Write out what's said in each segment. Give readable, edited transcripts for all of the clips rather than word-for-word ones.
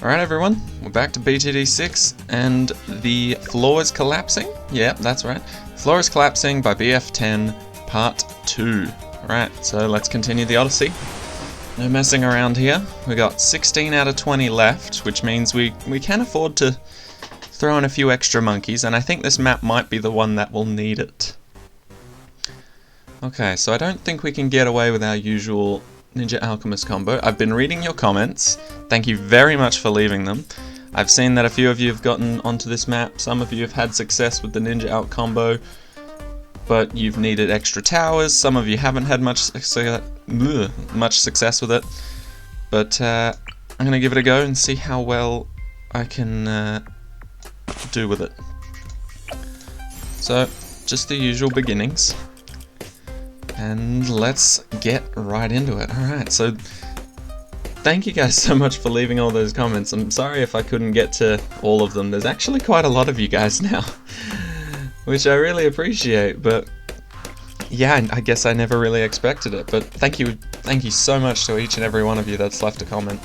Alright everyone, we're back to BTD6 and the floor is collapsing. Yep, that's right. Floor is collapsing by BF10 part 2. Alright, so let's continue the Odyssey. No messing around here. We got 16 out of 20 left, which means we can afford to throw in a few extra monkeys, and I think this map might be the one that will need it. Okay, so I don't think we can get away with our usual Ninja Alchemist combo. I've been reading your comments. Thank you very much for leaving them. I've seen that a few of you have gotten onto this map. Some of you have had success with the Ninja Alch combo, but you've needed extra towers. Some of you haven't had much success with it. But I'm going to give it a go and see how well I can do with it. So, just the usual beginnings. And let's get right into it. Alright, so thank you guys so much for leaving all those comments. I'm sorry if I couldn't get to all of them. There's actually quite a lot of you guys now, which I really appreciate, but yeah, I guess I never really expected it. But thank you so much to each and every one of you that's left a comment.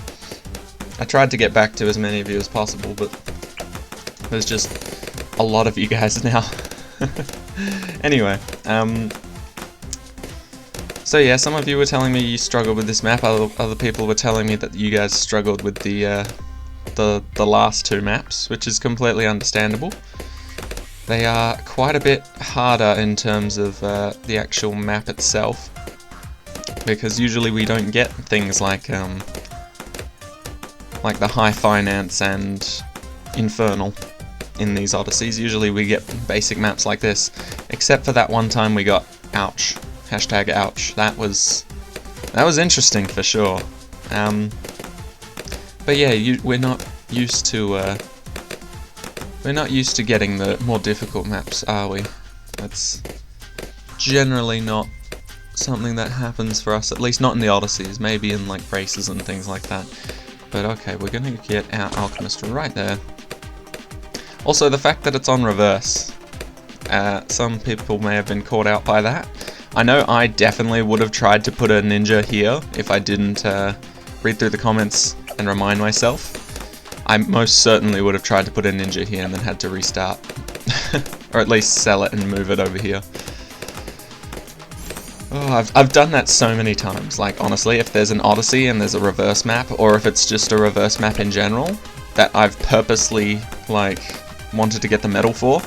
I tried to get back to as many of you as possible, but there's just a lot of you guys now. Anyway, so yeah, some of you were telling me you struggled with this map, other people were telling me that you guys struggled with the last two maps, which is completely understandable. They are quite a bit harder in terms of the actual map itself, because usually we don't get things like the high finance and infernal in these Odysseys. Usually we get basic maps like this, except for that one time we got ouch. Hashtag ouch. That was interesting for sure. But yeah, we're not used to getting the more difficult maps, are we? That's generally not something that happens for us, at least not in the Odysseys. Maybe in like races and things like that. But okay, we're gonna get our Alchemist right there. Also, the fact that it's on reverse. Some people may have been caught out by that. I know I definitely would have tried to put a ninja here if I didn't read through the comments and remind myself. I most certainly would have tried to put a ninja here and then had to restart. Or at least sell it and move it over here. Oh, I've done that so many times. Like, honestly, if there's an Odyssey and there's a reverse map, or if it's just a reverse map in general, that I've purposely, like, wanted to get the medal for,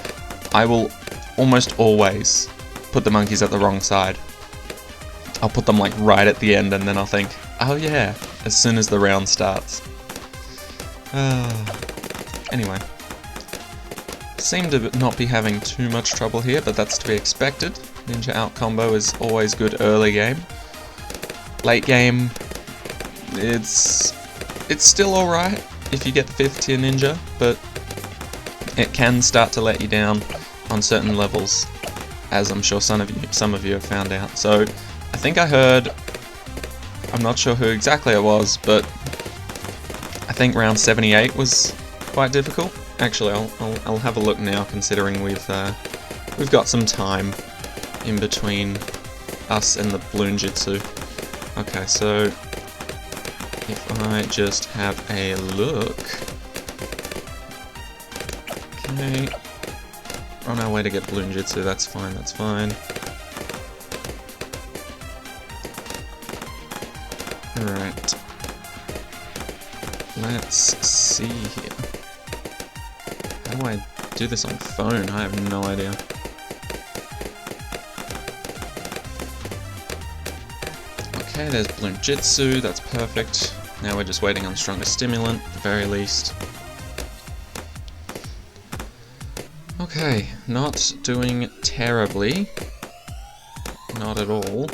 I will almost always put the monkeys at the wrong side. I'll put them like right at the end and then I'll think, oh yeah, as soon as the round starts. Anyway. Seem to not be having too much trouble here, but that's to be expected. Ninja Alch combo is always good early game. Late game, it's still alright if you get the 5th tier ninja, but it can start to let you down on certain levels, as I'm sure some of you have found out. So I think I heard, I'm not sure who exactly it was, but I think round 78 was quite difficult. Actually, I'll have a look now, considering we've got some time in between us and the balloon jitsu. Okay, so if I just have a look. Okay. On our way to get balloon jitsu, that's fine, that's fine. Alright. Let's see here. How do I do this on phone? I have no idea. Okay, there's balloon jitsu, that's perfect. Now we're just waiting on strongest stimulant, at the very least. Okay, not doing terribly. Not at all.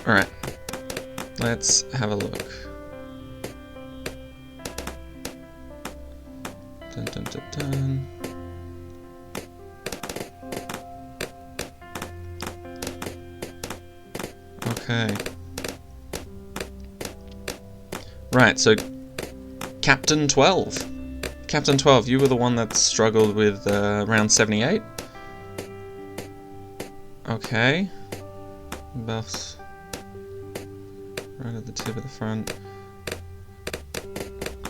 Alright. Let's have a look. Dun dun dun dun. Okay. Right, so Captain 12. Captain 12, you were the one that struggled with round 78? Okay. Buffs. Right at the tip of the front.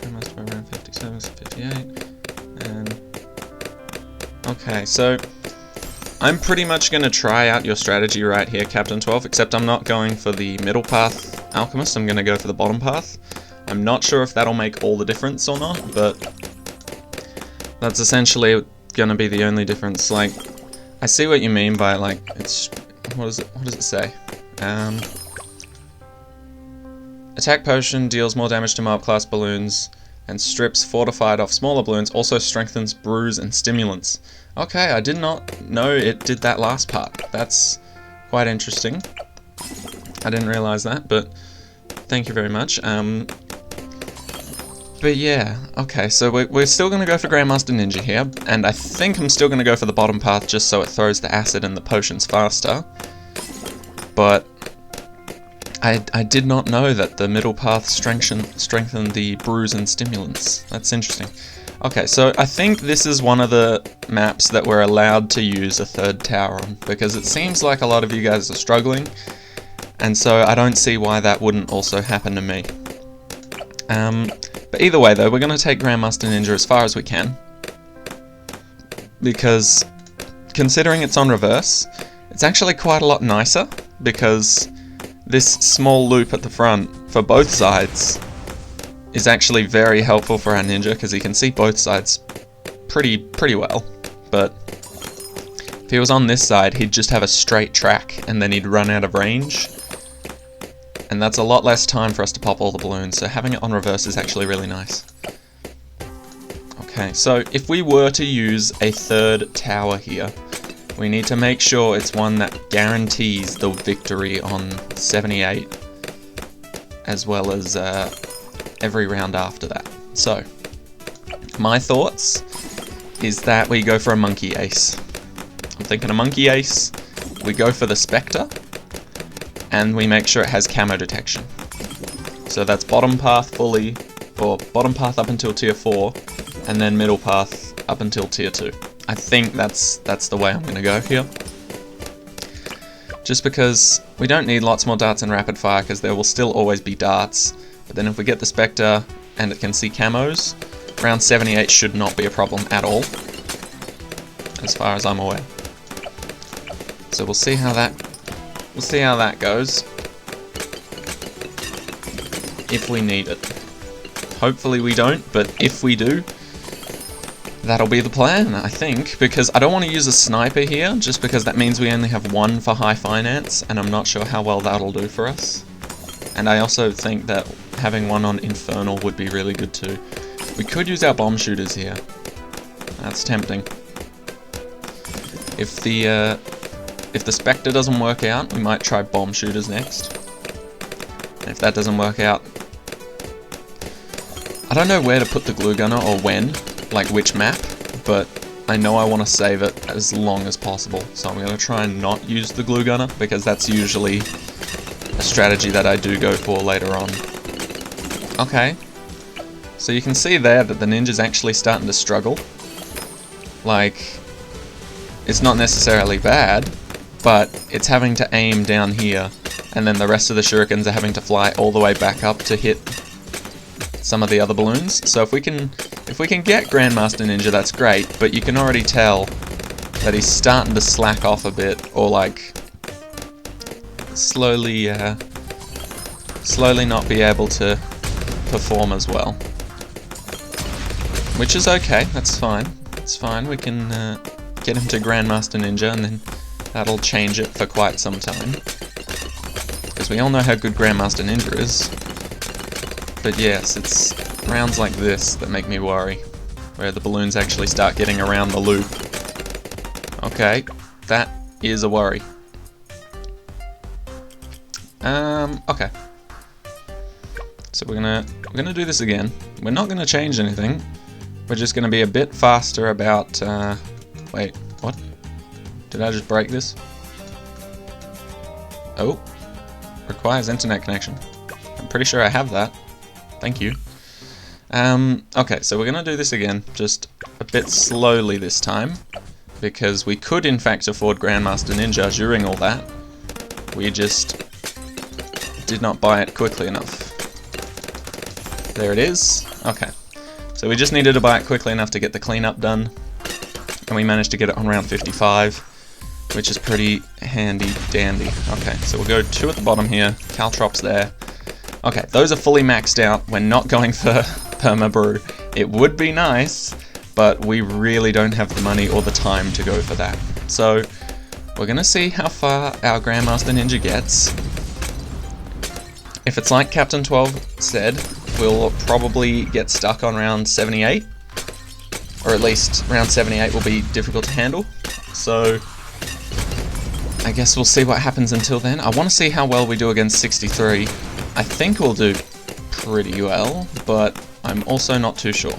I must 7, 58, and... Okay, so I'm pretty much going to try out your strategy right here, Captain 12, except I'm not going for the middle path Alchemist, I'm going to go for the bottom path. I'm not sure if that'll make all the difference or not, but that's essentially going to be the only difference. Like, I see what you mean by, like, it's... What does it say? Attack potion deals more damage to mob class balloons and strips fortified off smaller balloons, also strengthens bruise and stimulants. Okay, I did not know it did that last part. That's quite interesting. I didn't realize that, but thank you very much. But yeah, okay, so we're still going to go for Grandmaster Ninja here, and I think I'm still going to go for the bottom path just so it throws the acid and the potions faster. But I did not know that the middle path strengthened the bruise and stimulants. That's interesting. Okay, so I think this is one of the maps that we're allowed to use a third tower on, because it seems like a lot of you guys are struggling, and so I don't see why that wouldn't also happen to me. But either way though, we're going to take Grandmaster Ninja as far as we can, because considering it's on reverse, it's actually quite a lot nicer, because this small loop at the front for both sides is actually very helpful for our ninja, because he can see both sides pretty well. But if he was on this side, he'd just have a straight track and then he'd run out of range, and that's a lot less time for us to pop all the balloons, so having it on reverse is actually really nice. Okay, so if we were to use a third tower here, we need to make sure it's one that guarantees the victory on 78, as well as every round after that. So, my thoughts is that we go for a monkey ace. I'm thinking a monkey ace, we go for the Spectre, and we make sure it has camo detection. So that's bottom path fully, or bottom path up until tier 4, and then middle path up until tier 2. I think that's the way I'm going to go here. Just because we don't need lots more darts and rapid fire, because there will still always be darts. But then if we get the Spectre and it can see camos, round 78 should not be a problem at all, as far as I'm aware. So we'll see how that goes, if we need it. Hopefully we don't, but if we do, that'll be the plan, I think, because I don't want to use a sniper here, just because that means we only have one for high finance, and I'm not sure how well that'll do for us. And I also think that having one on Infernal would be really good too. We could use our bomb shooters here. That's tempting. If the Spectre doesn't work out, we might try bomb shooters next. And if that doesn't work out, I don't know where to put the glue gunner or when, like which map, but I know I want to save it as long as possible, so I'm going to try and not use the glue gunner, because that's usually a strategy that I do go for later on. Okay, so you can see there that the ninja's actually starting to struggle. Like, it's not necessarily bad, but it's having to aim down here, and then the rest of the shurikens are having to fly all the way back up to hit some of the other balloons. So if we can get Grandmaster Ninja, that's great, but you can already tell that he's starting to slack off a bit, or like slowly not be able to perform as well. Which is okay, that's fine. It's fine, we can get him to Grandmaster Ninja, and then that'll change it for quite some time. Because we all know how good Grandmaster Ninja is. But yes, it's rounds like this that make me worry, where the balloons actually start getting around the loop. Okay, that is a worry. Okay. So we're gonna do this again. We're not gonna change anything. We're just gonna be a bit faster about. Wait, what? Did I just break this? Oh, requires internet connection. I'm pretty sure I have that. Thank you. Okay, so we're gonna do this again, just a bit slowly this time, because we could in fact afford Grandmaster Ninja during all that. We just did not buy it quickly enough. There it is. Okay. So we just needed to buy it quickly enough to get the cleanup done, and we managed to get it on round 55, which is pretty handy dandy. Okay, so we'll go 2 at the bottom here, Caltrops there. Okay, those are fully maxed out. We're not going for Perma Brew. It would be nice, but we really don't have the money or the time to go for that. So we're gonna see how far our Grandmaster Ninja gets. If it's like Captain 12 said, we'll probably get stuck on round 78, or at least round 78 will be difficult to handle. So I guess we'll see what happens until then. I want to see how well we do against 63. I think we'll do pretty well, but I'm also not too sure.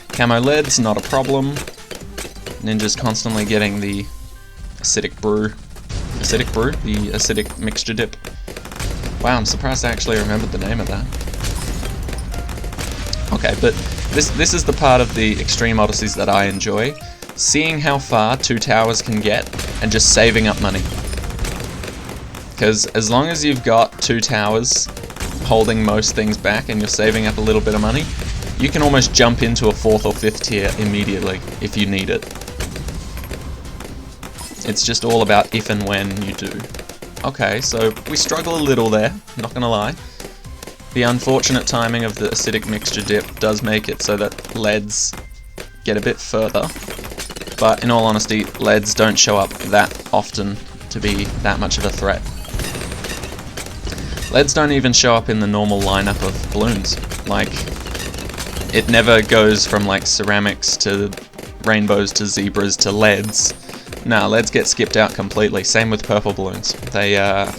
Camo lead's not a problem. Ninja's constantly getting the acidic brew, the acidic mixture dip. Wow, I'm surprised I actually remembered the name of that. Okay, but this is the part of the extreme Odysseys that I enjoy. Seeing how far 2 towers can get and just saving up money. Because as long as you've got 2 towers holding most things back and you're saving up a little bit of money, you can almost jump into a 4th or 5th tier immediately if you need it. It's just all about if and when you do. Okay, so we struggle a little there, not gonna lie. The unfortunate timing of the acidic mixture dip does make it so that leads get a bit further. But in all honesty, leads don't show up that often to be that much of a threat. Leads don't even show up in the normal lineup of balloons. Like, it never goes from like ceramics to rainbows to zebras to leads. Nah, leads get skipped out completely. Same with purple balloons. They are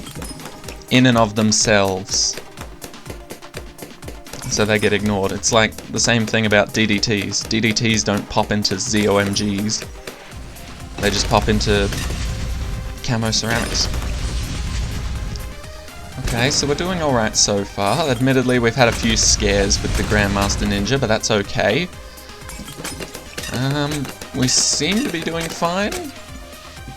in and of themselves, so they get ignored. It's like the same thing about DDTs. DDTs don't pop into ZOMGs. They just pop into camo ceramics. Okay, so we're doing alright so far. Admittedly, we've had a few scares with the Grandmaster Ninja, but that's okay. We seem to be doing fine,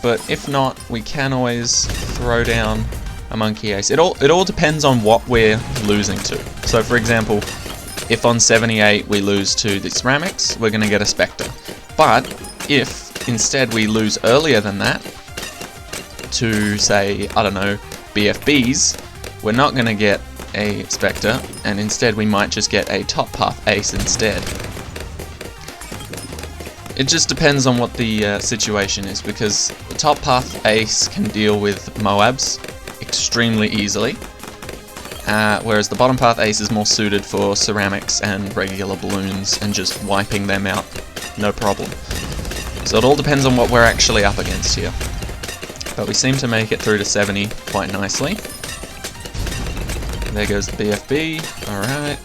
but if not, we can always throw down a Monkey Ace. It all depends on what we're losing to. So for example, if on 78 we lose to the ceramics, we're going to get a Spectre. But if instead we lose earlier than that to, say, I don't know, BFBs, we're not going to get a Spectre, and instead we might just get a top path Ace instead. It just depends on what the situation is, because the top path Ace can deal with Moabs extremely easily, whereas the bottom path Ace is more suited for ceramics and regular balloons and just wiping them out, no problem. So it all depends on what we're actually up against here. But we seem to make it through to 70 quite nicely. There goes the BFB, alright.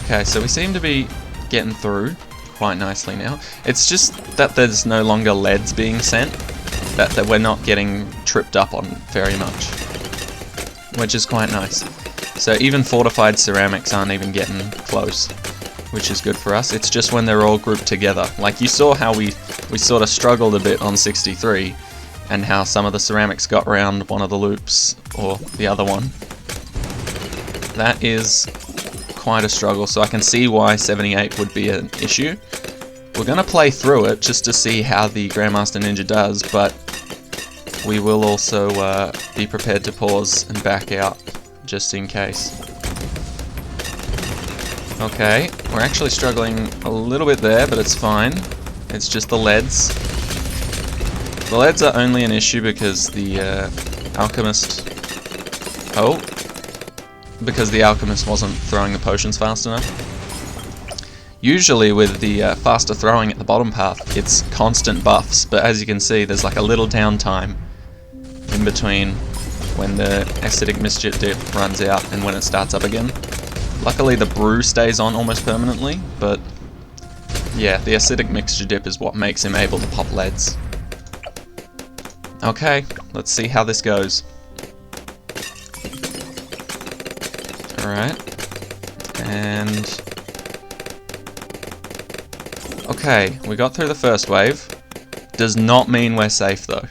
Okay, so we seem to be getting through quite nicely now. It's just that there's no longer leads being sent, that we're not getting tripped up on very much, which is quite nice. So even fortified ceramics aren't even getting close, which is good for us. It's just when they're all grouped together. Like you saw how we sort of struggled a bit on 63, and how some of the ceramics got around one of the loops, or the other one. That is quite a struggle, so I can see why 78 would be an issue. We're going to play through it just to see how the Grandmaster Ninja does, but we will also be prepared to pause and back out just in case. Okay, we're actually struggling a little bit there, but it's fine. It's just the leads. The leads are only an issue because the alchemist... Oh! Because the alchemist wasn't throwing the potions fast enough. Usually with the faster throwing at the bottom path, it's constant buffs, but as you can see, there's like a little downtime in between when the acidic mischief dip runs out and when it starts up again. Luckily the brew stays on almost permanently, but yeah, the acidic mixture dip is what makes him able to pop leads. Okay, let's see how this goes. Alright, and... okay, we got through the first wave. Does not mean we're safe though.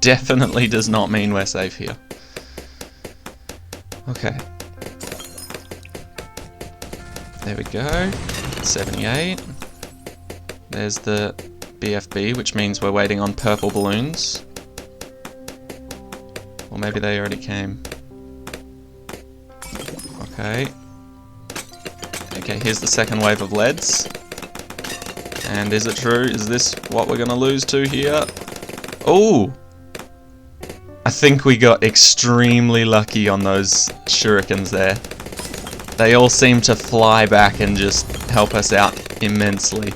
Definitely does not mean we're safe here. Okay. There we go. 78. There's the BFB, which means we're waiting on purple balloons. Or maybe they already came. Okay. Okay, here's the second wave of leads. And is it true? Is this what we're gonna lose to here? Oh! I think we got extremely lucky on those shurikens there. They all seem to fly back and just help us out immensely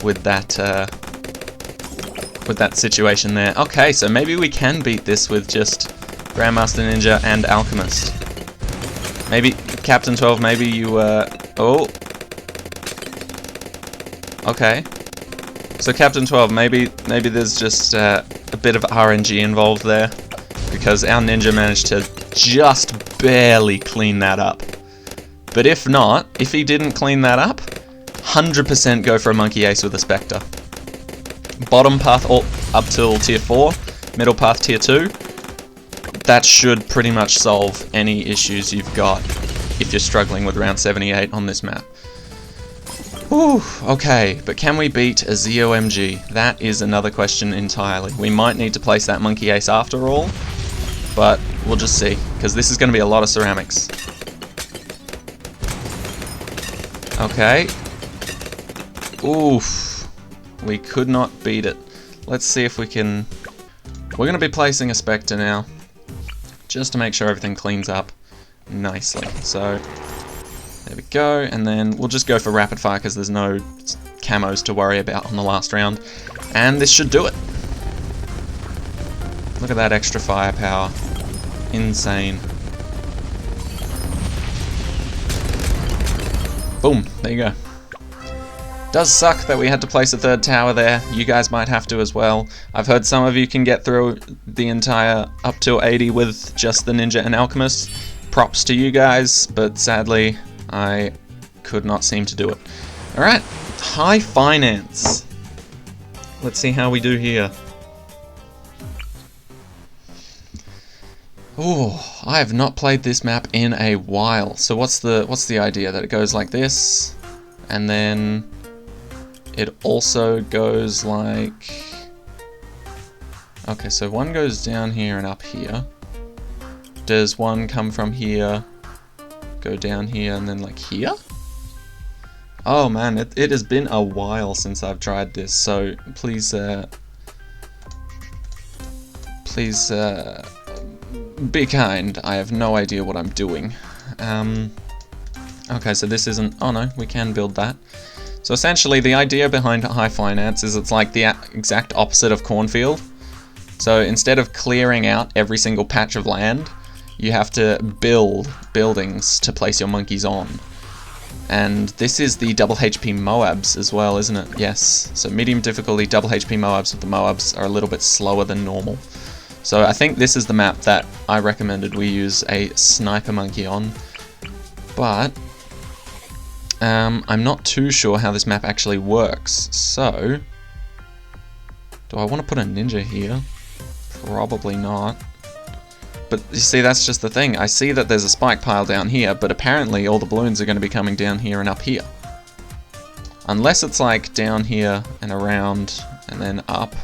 with that situation there. Okay, so maybe we can beat this with just Grandmaster Ninja and Alchemist. Maybe Captain 12, maybe you oh. Okay. So Captain 12, maybe there's just a bit of RNG involved there, because our ninja managed to just barely clean that up. But if not, if he didn't clean that up, 100% go for a Monkey Ace with a Spectre. Bottom path all up till tier 4, middle path tier 2. That should pretty much solve any issues you've got if you're struggling with round 78 on this map. Whew, okay, but can we beat a ZOMG? That is another question entirely. We might need to place that Monkey Ace after all, but we'll just see, because this is going to be a lot of ceramics. Okay. Oof. We could not beat it. Let's see if we can... We're going to be placing a Spectre now, just to make sure everything cleans up nicely. So, there we go, and then we'll just go for rapid fire because there's no camos to worry about on the last round. And this should do it. Look at that extra firepower. Insane. Boom, there you go. Does suck that we had to place a third tower there. You guys might have to as well. I've heard some of you can get through the entire up till 80 with just the Ninja and Alchemist. Props to you guys, but sadly, I could not seem to do it. Alright, high finance. Let's see how we do here. Oh, I have not played this map in a while. So what's the idea? That it goes like this, and then it also goes like... Okay, so one goes down here and up here. Does one come from here, go down here, and then like here? Oh man, it has been a while since I've tried this, so please be kind. I have no idea what I'm doing. Okay, so this isn't... Oh no, we can build that. So essentially the idea behind high finance is it's like the exact opposite of cornfield. So instead of clearing out every single patch of land, you have to build buildings to place your monkeys on. And this is the double HP Moabs as well, isn't it? Yes. So medium difficulty double HP Moabs, with the Moabs are a little bit slower than normal. So I think this is the map that I recommended we use a sniper monkey on. But I'm not too sure how this map actually works. So do I want to put a ninja here? Probably not. But you see, that's just the thing. I see that there's a spike pile down here, but apparently all the balloons are going to be coming down here and up here. Unless it's like down here and around and then up.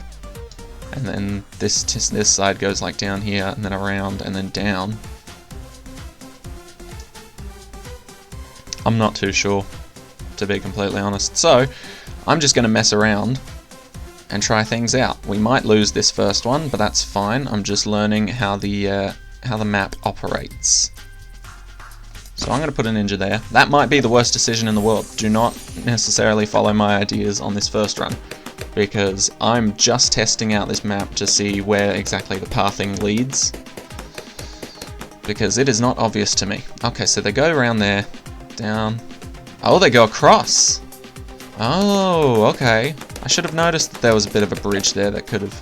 And then this side goes like down here and then around and then down. I'm not too sure, to be completely honest. So I'm just going to mess around and try things out. We might lose this first one, but that's fine. I'm just learning how the map operates. So I'm going to put a ninja there. That might be the worst decision in the world. Do not necessarily follow my ideas on this first run, because I'm just testing out this map to see where exactly the pathing leads, because it is not obvious to me. Okay, so they go around there, down. Oh, they go across. Oh, okay. I should have noticed that there was a bit of a bridge there that could have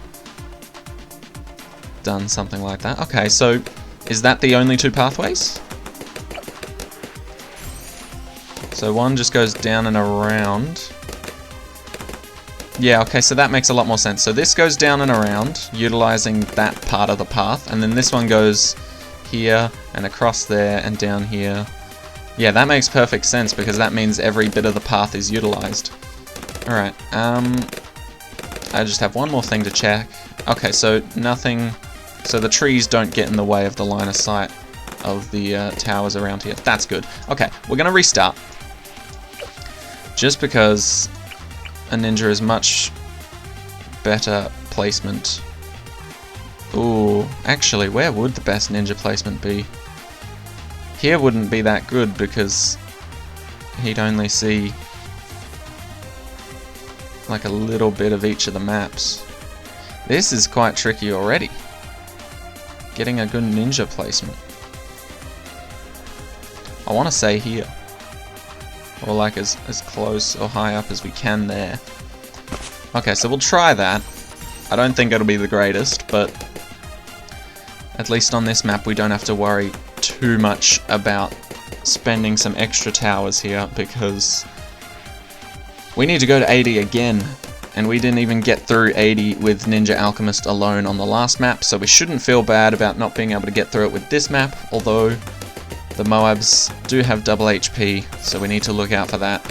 done something like that. Okay, so is that the only two pathways? So one just goes down and around. Yeah, okay, so that makes a lot more sense. So this goes down and around, utilizing that part of the path, and then this one goes here and across there and down here Yeah, that makes perfect sense because that means every bit of the path is utilized. Alright, I just have one more thing to check. Okay, so nothing... So the trees don't get in the way of the line of sight of the towers around here. That's good. Okay, we're gonna restart. Just because a ninja is much better placement. Ooh, actually, where would the best ninja placement be? Here wouldn't be that good because he'd only see like a little bit of each of the maps. This is quite tricky already. Getting a good ninja placement. I want to say here. Or like as close or high up as we can there. Okay, so we'll try that. I don't think it'll be the greatest, but at least on this map we don't have to worry too much about spending some extra towers here because we need to go to 80 again, and we didn't even get through 80 with Ninja Alchemist alone on the last map, so we shouldn't feel bad about not being able to get through it with this map, although the Moabs do have double HP, so we need to look out for that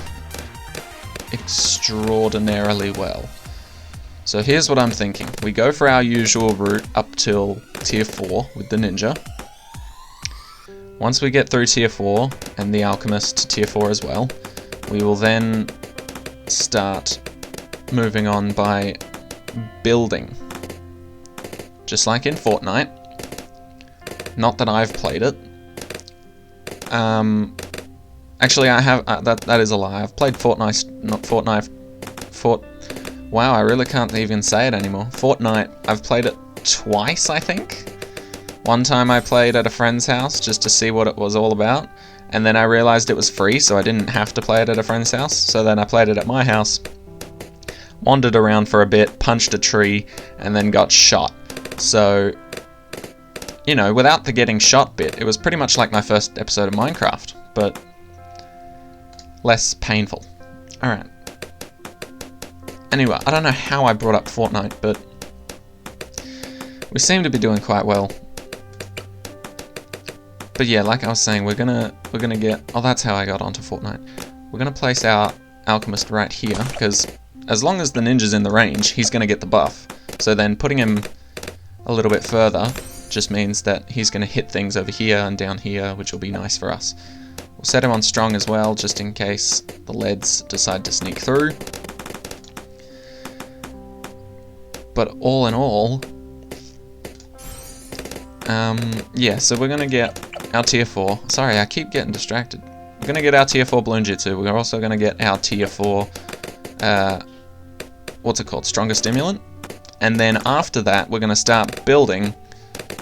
extraordinarily well. So here's what I'm thinking. We go for our usual route up till tier 4 with the ninja. Once we get through tier 4 and the alchemist to tier 4 as well, we will then start moving on by building. Just like in Fortnite. Not that I've played it. Actually I have, that is a lie. I've played Fortnite, not Fortnite, wow, I really can't even say it anymore. Fortnite, I've played it twice, I think. One time I played at a friend's house just to see what it was all about, and then I realized it was free, so I didn't have to play it at a friend's house, so then I played it at my house, wandered around for a bit, punched a tree, and then got shot. So, you know, without the getting shot bit, it was pretty much like my first episode of Minecraft, but less painful. Alright. Anyway, I don't know how I brought up Fortnite, but we seem to be doing quite well. But yeah, like I was saying, we're gonna get... Oh, that's how I got onto Fortnite. We're gonna place our alchemist right here, because as long as the ninja's in the range, he's gonna get the buff. So then putting him a little bit further just means that he's gonna hit things over here and down here, which will be nice for us. We'll set him on strong as well, just in case the leads decide to sneak through. But all in all, yeah, so we're gonna get our tier 4. Sorry, I keep getting distracted. We're gonna get our tier 4 Balloon Jitsu. We're also gonna get our tier 4, what's it called? Stronger Stimulant. And then after that, we're gonna start building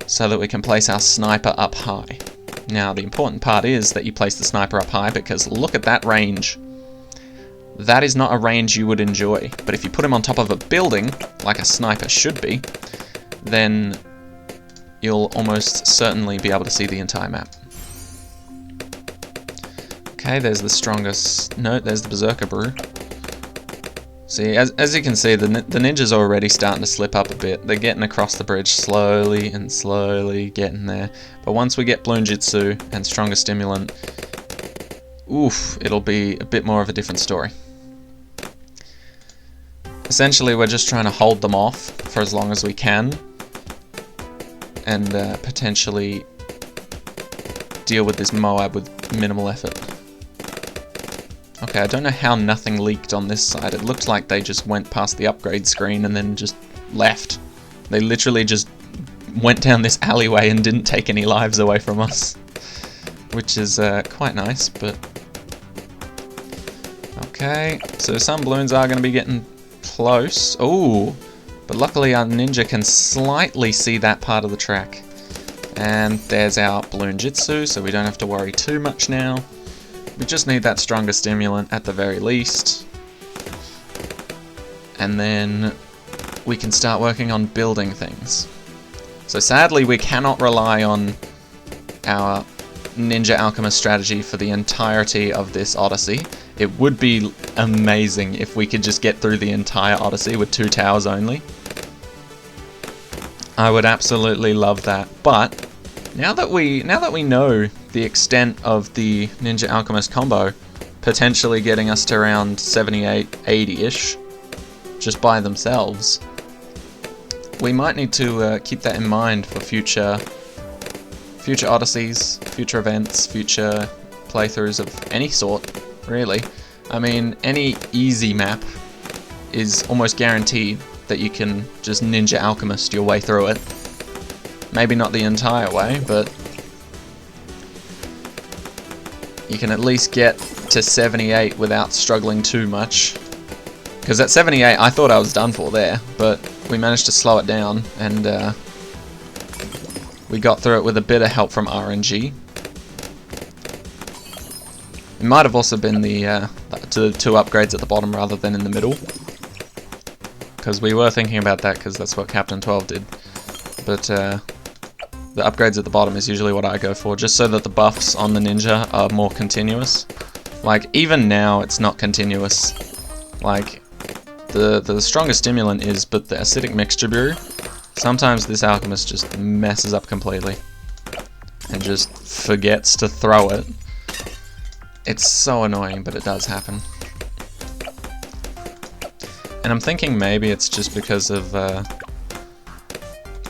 so that we can place our sniper up high. Now, the important part is that you place the sniper up high because look at that range. That is not a range you would enjoy. But if you put him on top of a building, like a sniper should be, then you'll almost certainly be able to see the entire map. Okay, there's the strongest... No, there's the Berserker Brew. See, as you can see, the ninja's already starting to slip up a bit. They're getting across the bridge slowly and slowly, getting there. But once we get Balloon Jitsu and Stronger Stimulant, oof, it'll be a bit more of a different story. Essentially, we're just trying to hold them off for as long as we can, and potentially deal with this Moab with minimal effort. Okay, I don't know how nothing leaked on this side. It looked like they just went past the upgrade screen and then just left. They literally just went down this alleyway and didn't take any lives away from us, which is quite nice, but... Okay, so some balloons are going to be getting close. Ooh, but luckily our ninja can slightly see that part of the track. And there's our Balloon Jitsu, so we don't have to worry too much now. We just need that Stronger Stimulant at the very least. And then we can start working on building things. So sadly we cannot rely on our Ninja Alchemist strategy for the entirety of this Odyssey. It would be amazing if we could just get through the entire Odyssey with 2 towers only. I would absolutely love that, but Now that we know the extent of the Ninja Alchemist combo, potentially getting us to around 78, 80-ish, just by themselves, we might need to keep that in mind for future Odysseys, future events, future playthroughs of any sort, really. I mean, any easy map is almost guaranteed that you can just Ninja Alchemist your way through it. Maybe not the entire way, but you can at least get to 78 without struggling too much. Because at 78 I thought I was done for there, but we managed to slow it down, and we got through it with a bit of help from RNG. It might have also been the two upgrades at the bottom rather than in the middle, because we were thinking about that, because that's what Captain 12 did. But the upgrades at the bottom is usually what I go for, just so that the buffs on the ninja are more continuous. Like, even now it's not continuous. Like, the strongest stimulant is, but the acidic mixture brew, sometimes this alchemist just messes up completely and just forgets to throw it. It's so annoying, but it does happen. And I'm thinking maybe it's just because of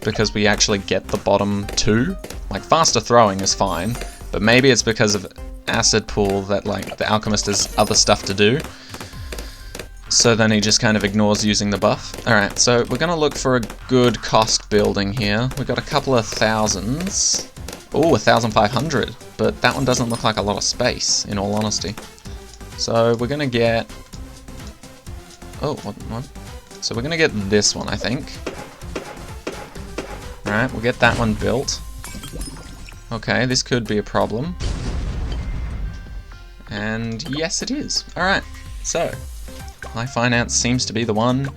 because we actually get the bottom two. Like, faster throwing is fine, but maybe it's because of acid pool that, like, the alchemist has other stuff to do, so then he just kind of ignores using the buff. Alright, so we're gonna look for a good cost building here. We've got a couple of thousands. Oh, 1,500, but that one doesn't look like a lot of space, in all honesty. So we're gonna get... Oh, what? So we're gonna get this one, I think. Alright, we'll get that one built. Okay, this could be a problem. And yes, it is. Alright, so High Finance seems to be the one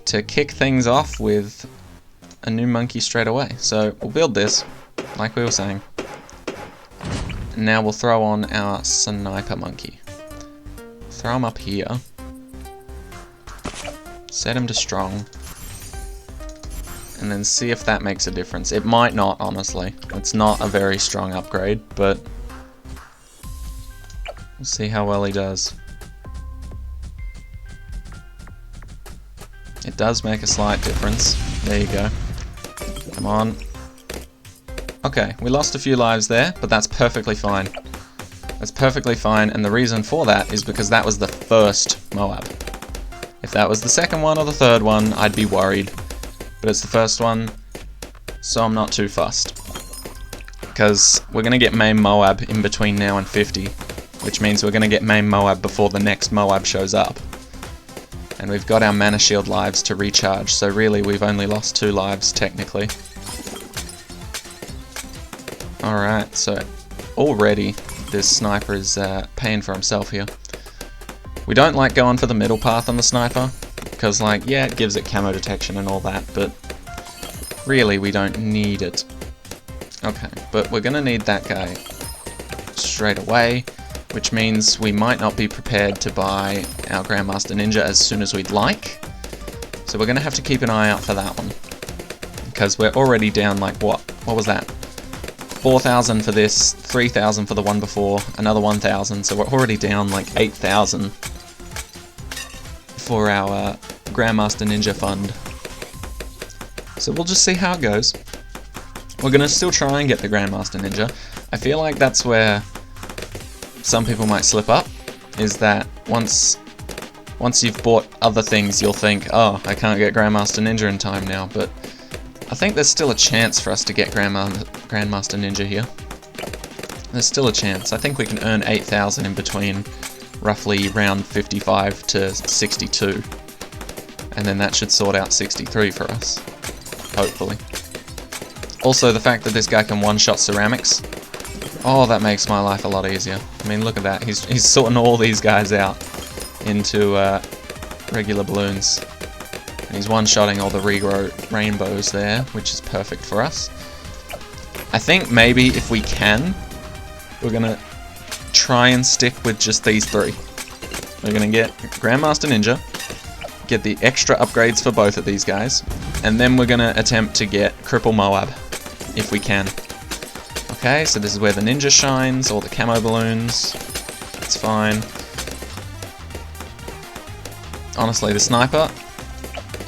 to kick things off with a new monkey straight away. So we'll build this, like we were saying. And now we'll throw on our sniper monkey. Throw him up here. Set him to strong. And then see if that makes a difference. It might not, honestly. It's not a very strong upgrade, but we'll see how well he does. It does make a slight difference. There you go. Come on. Okay, we lost a few lives there, but that's perfectly fine. That's perfectly fine, and the reason for that is because that was the first Moab. If that was the second one or the third one, I'd be worried. But it's the first one, so I'm not too fussed. Because we're going to get main Moab in between now and 50, which means we're going to get main Moab before the next Moab shows up. And we've got our mana shield lives to recharge, so really we've only lost 2 lives, technically. Alright, so already this sniper is paying for himself here. We don't like going for the middle path on the sniper, because, like, yeah, it gives it camo detection and all that, but really we don't need it. Okay, but we're gonna need that guy straight away, which means we might not be prepared to buy our Grandmaster Ninja as soon as we'd like. So we're gonna have to keep an eye out for that one, because we're already down, like, what was that? 4,000 for this, 3,000 for the one before, another 1,000, so we're already down like 8,000 for our Grandmaster Ninja fund. So we'll just see how it goes. We're gonna still try and get the Grandmaster Ninja. I feel like that's where some people might slip up, is that once you've bought other things, you'll think, oh, I can't get Grandmaster Ninja in time now, but I think there's still a chance for us to get Grandmaster Ninja here. There's still a chance. I think we can earn 8,000 in between roughly round 55 to 62. And then that should sort out 63 for us. Hopefully. Also, the fact that this guy can one-shot ceramics. Oh, that makes my life a lot easier. I mean, look at that. He's sorting all these guys out into regular balloons. And he's one-shotting all the regrow rainbows there, which is perfect for us. I think maybe if we can, we're gonna try and stick with just these 3. We're gonna get Grandmaster Ninja, get the extra upgrades for both of these guys, and then we're gonna attempt to get Cripple Moab, if we can. Okay, so this is where the ninja shines, all the camo balloons. It's fine. Honestly, the sniper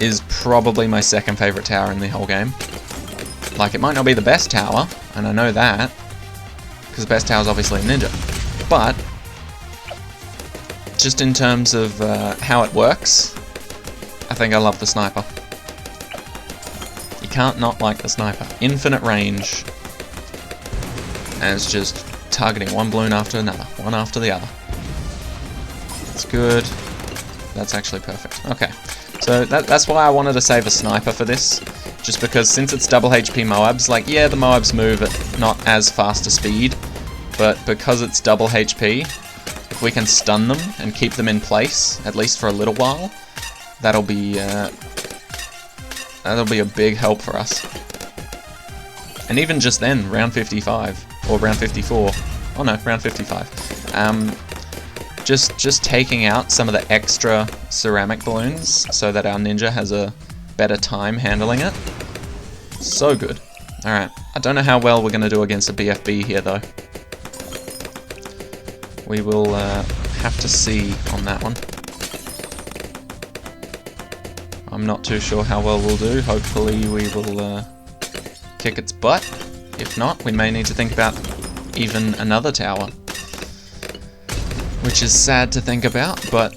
is probably my second favorite tower in the whole game. Like, it might not be the best tower, and I know that, because the best tower is obviously a ninja. But, just in terms of how it works, I think I love the sniper. You can't not like the sniper. Infinite range. And it's just targeting one balloon after another, one after the other. That's good. That's actually perfect. Okay, so that's why I wanted to save a sniper for this. Just because since it's double HP Moabs, like, yeah, the Moabs move at not as fast a speed, but because it's double HP, if we can stun them and keep them in place, at least for a little while, that'll be a big help for us. And even just then, round 55, or round 54, oh no, round 55, just taking out some of the extra ceramic balloons so that our ninja has a better time handling it. So good. Alright, I don't know how well we're going to do against a BFB here though. We will have to see on that one. I'm not too sure how well we'll do. Hopefully we will kick its butt. If not, we may need to think about even another tower. Which is sad to think about, but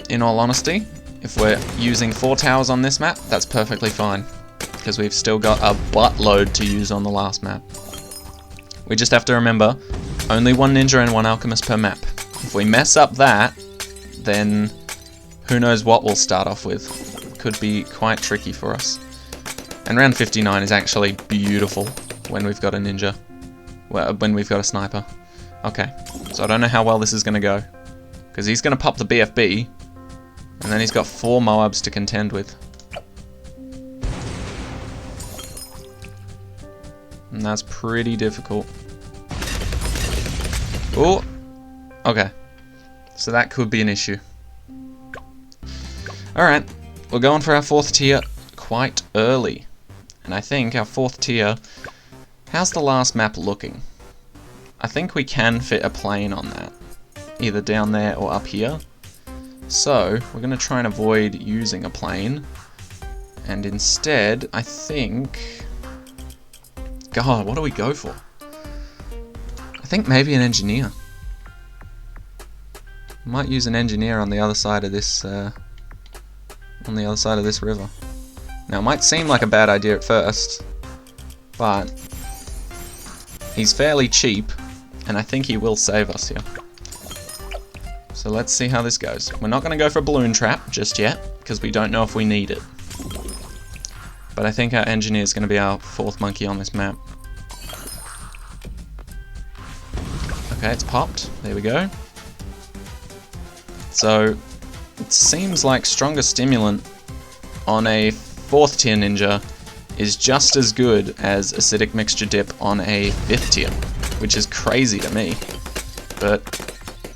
in all honesty, if we're using 4 towers on this map, that's perfectly fine. Because we've still got a buttload to use on the last map. We just have to remember, only 1 ninja and 1 alchemist per map. If we mess up that, then who knows what we'll start off with. Could be quite tricky for us. And round 59 is actually beautiful when we've got a ninja. Well, when we've got a sniper. Okay, so I don't know how well this is going to go. Because he's going to pop the BFB, and then he's got 4 Moabs to contend with. And that's pretty difficult. Oh, okay. So that could be an issue. Alright, we're going for our 4th tier quite early. And I think our 4th tier... How's the last map looking? I think we can fit a plane on that. Either down there or up here. So, we're going to try and avoid using a plane. And instead, I think... God, what do we go for? I think maybe an engineer. Might use an engineer on the other side of this river. Now, it might seem like a bad idea at first, but he's fairly cheap, and I think he will save us here. So let's see how this goes. We're not going to go for a balloon trap just yet, because we don't know if we need it. But I think our engineer is going to be our 4th monkey on this map. Okay, it's popped. There we go. So, it seems like stronger stimulant on a 4th tier ninja is just as good as acidic mixture dip on a 5th tier, which is crazy to me. But,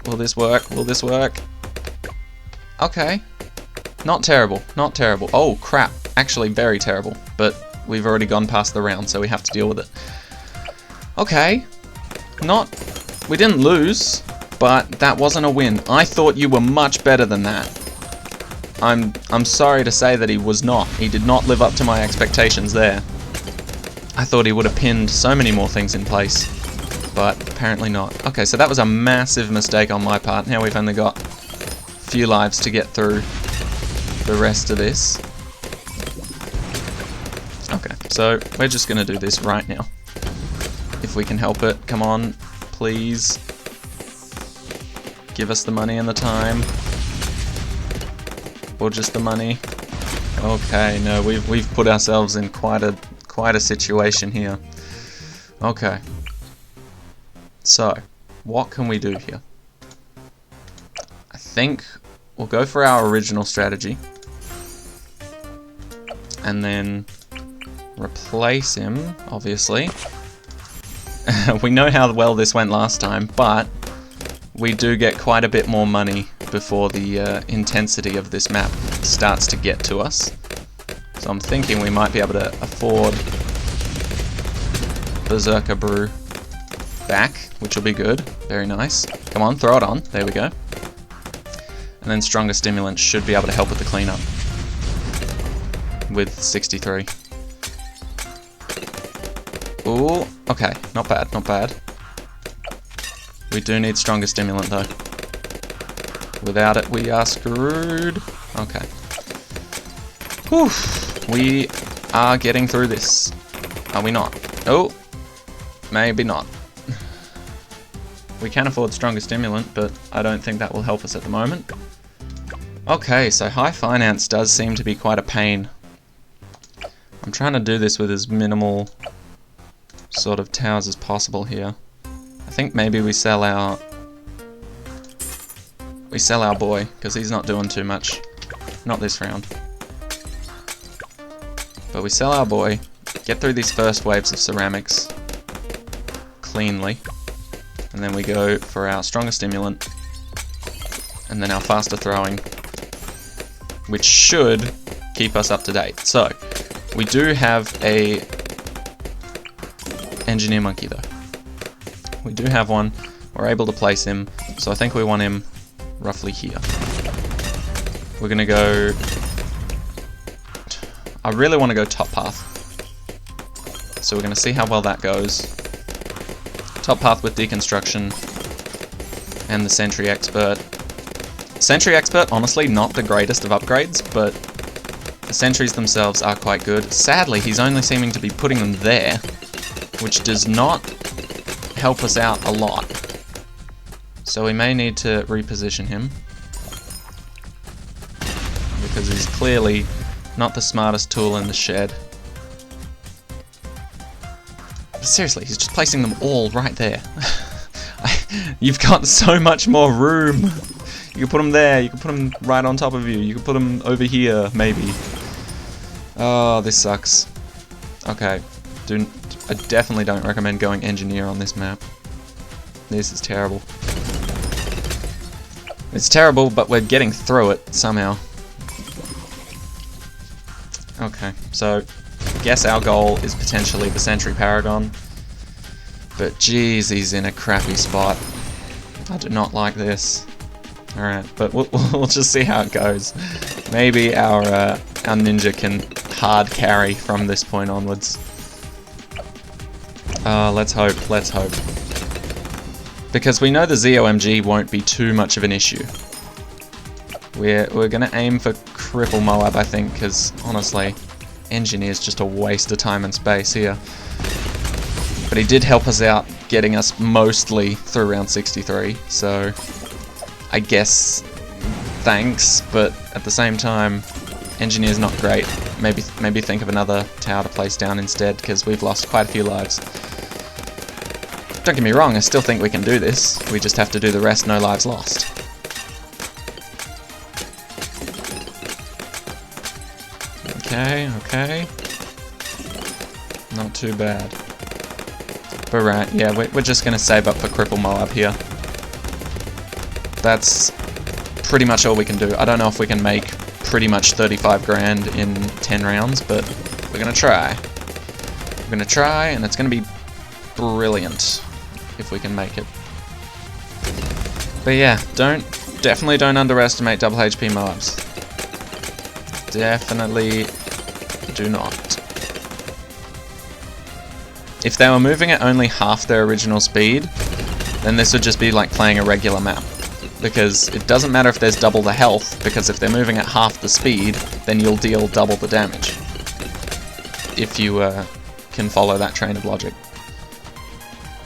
will this work? Will this work? Okay. Not terrible, not terrible. Oh, crap. Actually, very terrible. But we've already gone past the round, so we have to deal with it. Okay. We didn't lose, but that wasn't a win. I thought you were much better than that. I'm sorry to say that he was not. He did not live up to my expectations there. I thought he would have pinned so many more things in place, but apparently not. Okay, so that was a massive mistake on my part. Now we've only got a few lives to get through the rest of this. Okay, so we're just going to do this right now. If we can help it. Come on, please. Give us the money and the time. Or just the money. Okay, no, we've put ourselves in quite a situation here. Okay. So, what can we do here? I think we'll go for our original strategy. And then replace him, obviously. We know how well this went last time, but we do get quite a bit more money before the intensity of this map starts to get to us. So I'm thinking we might be able to afford Berserker Brew back, which will be good. Very nice. Come on, throw it on. There we go. And then Stronger Stimulant should be able to help with the cleanup. With 63. Ooh, okay. Not bad, not bad. We do need Stronger Stimulant though. Without it, we are screwed. Okay. Whew. We are getting through this. Are we not? Oh, maybe not. We can afford Stronger Stimulant, but I don't think that will help us at the moment. Okay, so high finance does seem to be quite a pain. I'm trying to do this with as minimal sort of towers as possible here. I think maybe we sell our boy, because he's not doing too much. Not this round. But we sell our boy, get through these first waves of ceramics cleanly, and then we go for our Stronger Stimulant, and then our faster throwing, which should keep us up to date. So, we do have a Engineer Monkey though. We do have one, we're able to place him, so I think we want him roughly here. We're gonna go... I really want to go top path. So we're gonna see how well that goes. Top path with Deconstruction and the Sentry Expert. Sentry Expert, honestly, not the greatest of upgrades, but the sentries themselves are quite good. Sadly, he's only seeming to be putting them there, which does not help us out a lot. So we may need to reposition him, because he's clearly not the smartest tool in the shed. But seriously, he's just placing them all right there. You've got so much more room. You can put them there, you can put them right on top of you, you can put them over here, maybe. Oh, this sucks. Okay, I definitely don't recommend going Engineer on this map. This is terrible. It's terrible, but we're getting through it somehow. Okay, so I guess our goal is potentially the Sentry Paragon. But geez, he's in a crappy spot. I do not like this. Alright, but we'll just see how it goes. Maybe our ninja can hard carry from this point onwards. Let's hope, let's hope. Because we know the ZOMG won't be too much of an issue. We're gonna aim for Cripple Moab, I think, because honestly, Engineer's just a waste of time and space here. But he did help us out, getting us mostly through round 63, so I guess thanks, but at the same time, Engineer's not great. Maybe think of another tower to place down instead, because we've lost quite a few lives. Don't get me wrong, I still think we can do this. We just have to do the rest, no lives lost. Okay, okay. Not too bad. But right, yeah, we're just gonna save up for Cripple Moab here. That's pretty much all we can do. I don't know if we can make pretty much 35 grand in 10 rounds, but we're gonna try. We're gonna try, and it's gonna be brilliant if we can make it. But yeah, definitely don't underestimate double HP Moabs. Definitely do not. If they were moving at only half their original speed, then this would just be like playing a regular map. Because it doesn't matter if there's double the health, because if they're moving at half the speed, then you'll deal double the damage. If you can follow that train of logic.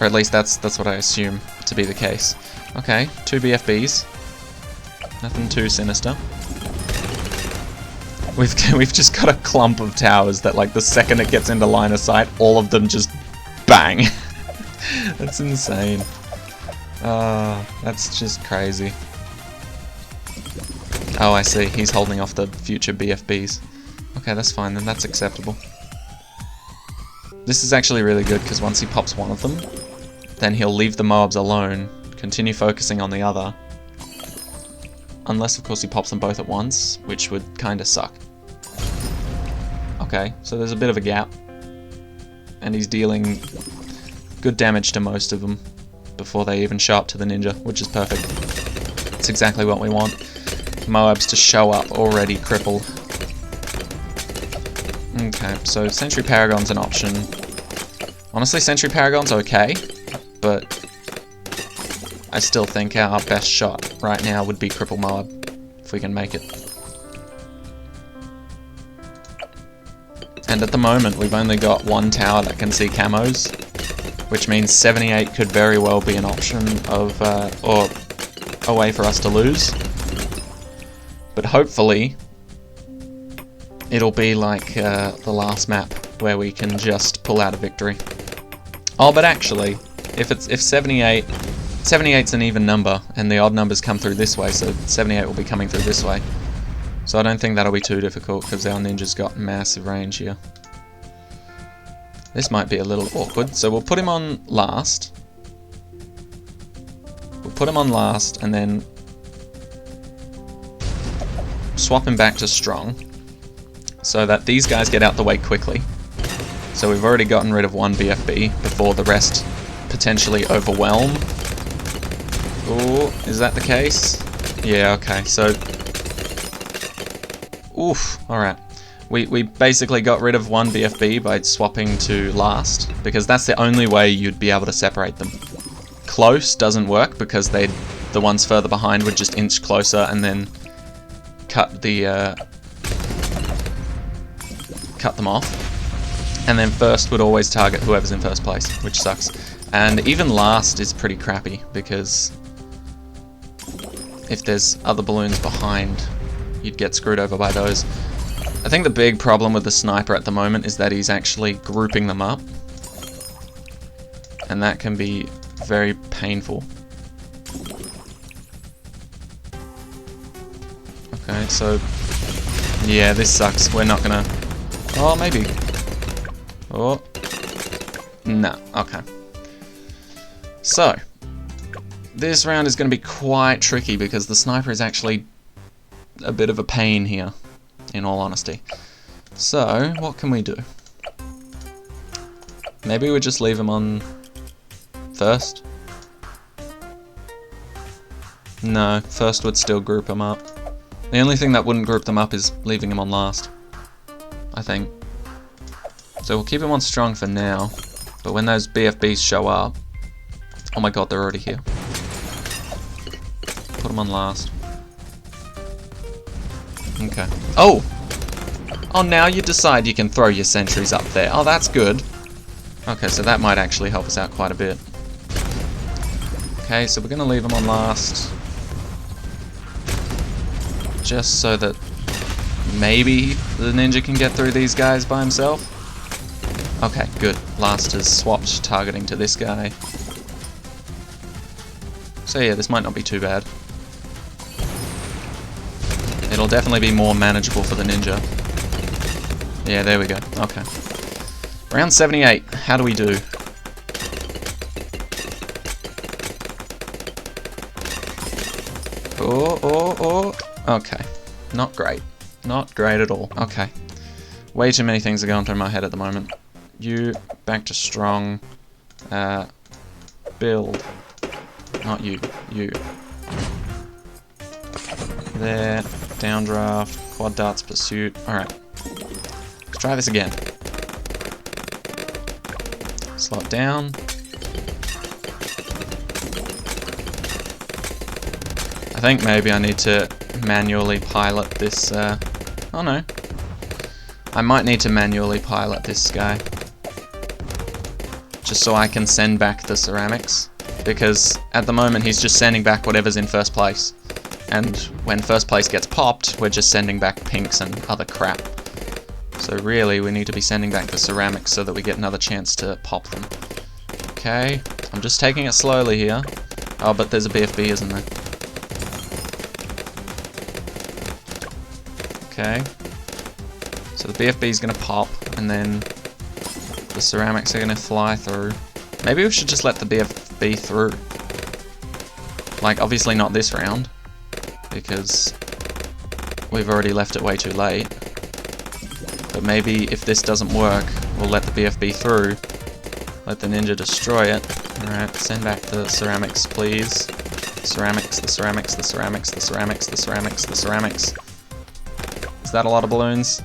Or at least that's what I assume to be the case. Okay, 2 BFBs. Nothing too sinister. We've just got a clump of towers that, like, the second it gets into line of sight, all of them just bang. That's insane. That's just crazy. Oh, I see. He's holding off the future BFBs. Okay, that's fine then. That's acceptable. This is actually really good, because once he pops one of them, then he'll leave the Moabs alone, continue focusing on the other. Unless, of course, he pops them both at once, which would kind of suck. Okay, so there's a bit of a gap. And he's dealing good damage to most of them before they even show up to the ninja, which is perfect. It's exactly what we want. Moabs to show up already crippled. Okay, so Sentry Paragon's an option. Honestly, Sentry Paragon's okay, but I still think our best shot right now would be Cripple Moab, if we can make it. And at the moment, we've only got one tower that can see camos, which means 78 could very well be an option of, or a way for us to lose. But hopefully, it'll be like the last map, where we can just pull out a victory. Oh, but actually, if 78's an even number, and the odd numbers come through this way, so 78 will be coming through this way. So I don't think that'll be too difficult, because our ninja's got massive range here. This might be a little awkward, so we'll put him on last. We'll put him on last, and then swap him back to strong, so that these guys get out the way quickly. So we've already gotten rid of one BFB before the rest potentially overwhelm. Oh, is that the case? Yeah, okay, so... Oof, alright. We basically got rid of one BFB by swapping to last, because that's the only way you'd be able to separate them. Close doesn't work, because the ones further behind would just inch closer and then cut them off. And then first would always target whoever's in first place, which sucks. And even last is pretty crappy, because if there's other balloons behind, you'd get screwed over by those. I think the big problem with the sniper at the moment is that he's actually grouping them up. And that can be very painful. Okay, so... yeah, this sucks. We're not gonna... oh, maybe. Oh. No, okay. So, this round is going to be quite tricky because the sniper is actually a bit of a pain here, in all honesty. So, what can we do? Maybe we just leave him on first? No, first would still group him up. The only thing that wouldn't group them up is leaving him on last, I think. So we'll keep him on strong for now, but when those BFBs show up... oh my god, they're already here. Put him on last. Okay. Oh! Oh, now you decide you can throw your sentries up there. Oh, that's good. Okay, so that might actually help us out quite a bit. Okay, so we're going to leave him on last. Just so that maybe the ninja can get through these guys by himself. Okay, good. Last has swapped targeting to this guy. So yeah, this might not be too bad. It'll definitely be more manageable for the ninja. Yeah, there we go. Okay. Round 78. How do we do? Oh. Okay. Not great. Not great at all. Okay. Way too many things are going through my head at the moment. You, back to strong. Build. Not you. You. There. Downdraft. Quad darts pursuit. Alright. Let's try this again. Slot down. I think maybe I need to manually pilot this, oh no. I might need to manually pilot this guy. Just so I can send back the ceramics. Because at the moment he's just sending back whatever's in first place. And when first place gets popped, we're just sending back pinks and other crap. So really, we need to be sending back the ceramics so that we get another chance to pop them. Okay, I'm just taking it slowly here. Oh, but there's a BFB, isn't there? Okay. So the BFB is going to pop, and then the ceramics are going to fly through. Maybe we should just let the BFB through. Like, obviously not this round, because we've already left it way too late. But maybe if this doesn't work, we'll let the BFB through. Let the ninja destroy it. Alright, send back the ceramics, please. Ceramics, the ceramics, the ceramics, the ceramics, the ceramics, the ceramics. Is that a lot of balloons?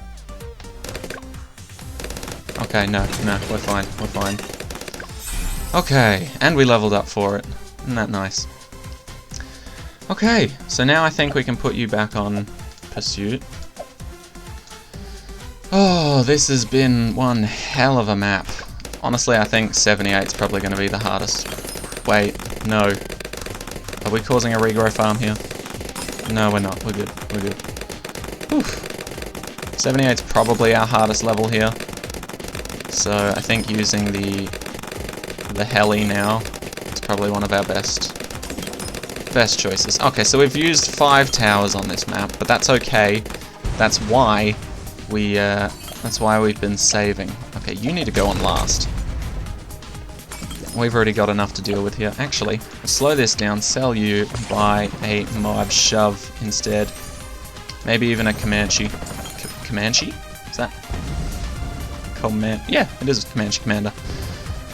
Okay, no, we're fine, we're fine. Okay, and we leveled up for it. Isn't that nice? Okay, so now I think we can put you back on Pursuit. Oh, this has been one hell of a map. Honestly, I think 78 is probably going to be the hardest. Wait, no. Are we causing a regrow farm here? No, we're not. We're good. We're good. Oof. 78 is probably our hardest level here. So I think using the heli now is probably one of our best choices. Okay, so we've used 5 towers on this map, but that's okay. That's why we've been saving. Okay, you need to go on last. We've already got enough to deal with here. Actually, I'll slow this down, sell you, buy a Moab Shove instead. Maybe even a Comanche. Comanche? Is that? Yeah, it is a Comanche Commander.